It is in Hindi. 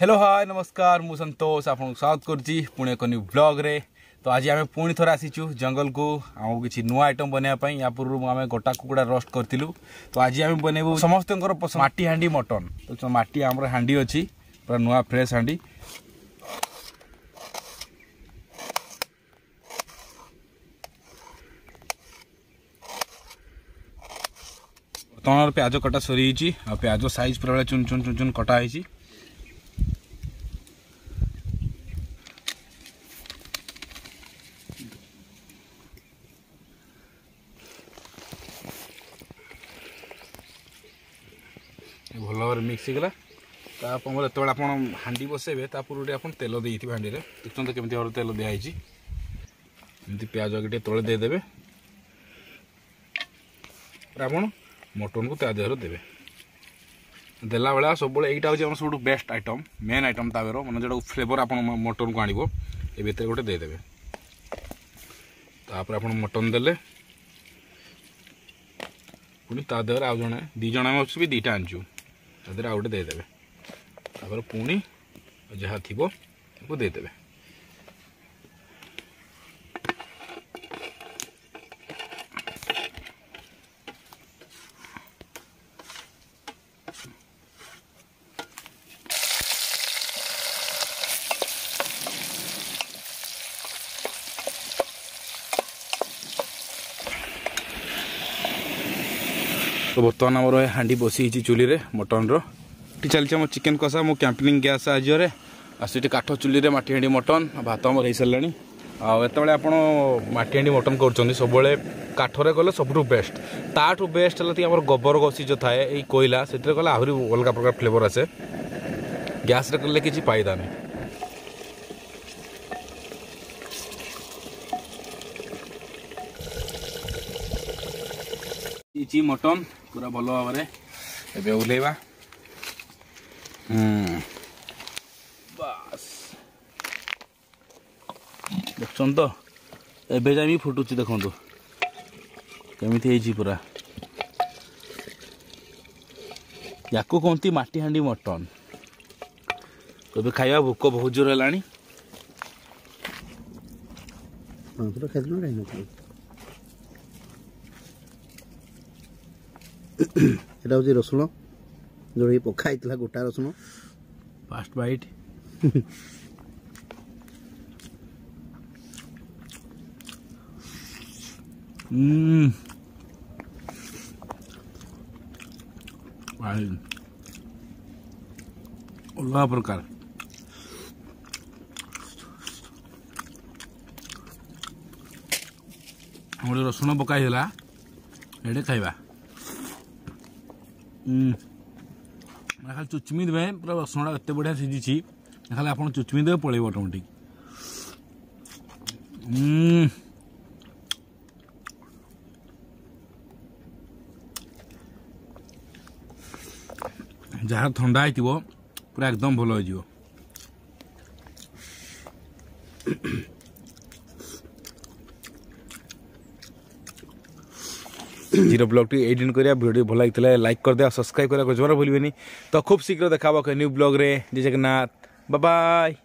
हेलो हाय नमस्कार मु संतोष आपको स्वागत करुच्ची पुणे एक न्यू ब्लॉग रे। तो आज आम पुणी थोड़ा आसीचु जंगल को आम किसी नुआ आइटम बनवाई या पूर्व आम गोटा कुकुड़ा रोस्ट करूँ। तो आज आम बनइबू समस्त माटी हांडी मटन। तो माटी आम हांडी अच्छी पूरा नुआ फ्रेश हांडी। बर्तमान प्याज कटा सरी प्याज साइज पूरा चुन चुन चुन चुन कटा है। भल भाव मिक्स होगा जो आप हांडी बसैबे पूर्व आप तेल दे हांडी में देखते केमी भाव तेल दिखाई एमती प्याज आगे तले देदेवे आप मटन को त्या देहर देवे देला बेला सब यहीटा हूँ सब बेस्ट आइटम मेन आइटम तार मैंने जो फ्लेवर आप मटन को आनब ये भितर गोटे देदेवे। तापर आप मटन देले पुणी ता देहर आउ जड़े दी जन भी दीटा आनचु तादेर आउ गोटे देदेवे। तापर पुणी जहाँ थी देदेवे। तो बर्तमान आम हांडी बसी चुली रे मटन चलती आम चिकेन कषा मो कैंपिंग गैस साहाय्य आसी काठ चुली रे माटी हांडी मटन भात आम हो सारे आते आप माटी हांडी मटन कर सब काठरे कले सब बेस्ट ताठू बेस्ट है गोबर घसी जो थाए ये कोयला से कले आहरी अलग प्रकार फ्लेवर आसे गैस रे कले किसी फायदा नहीं। मटन पूरा भल भाव में ओल्लैवा बस देख तो एवं जाए फुटुची देखु केमी पूरा या कहती माटी हांडी मटन। कभी खाଇବା भोक बहुत जोर है এটা হচ্ছে রসুন जोड़ी पका होता गोटा रसुण फास्ट बाइट अलग प्रकार गोटे रसुण पकाई ये खाइबा खाली चुचमी देवे पूरा रसुणा एत बढ़िया सीझी खाली आप चुचमी देवे पड़े ऑटोमेटिक। जहाँ ठंडा हो पूरा एकदम भल हो। जीरो ब्लॉग टी एडिट करिया वीडियो भल लगी लाइक कर दिया सब्सक्राइब करा जमार भूलिए। तो खूब शीघ्र देखा न्यू ब्लॉग रे। जय जगन्नाथ बाय बाय।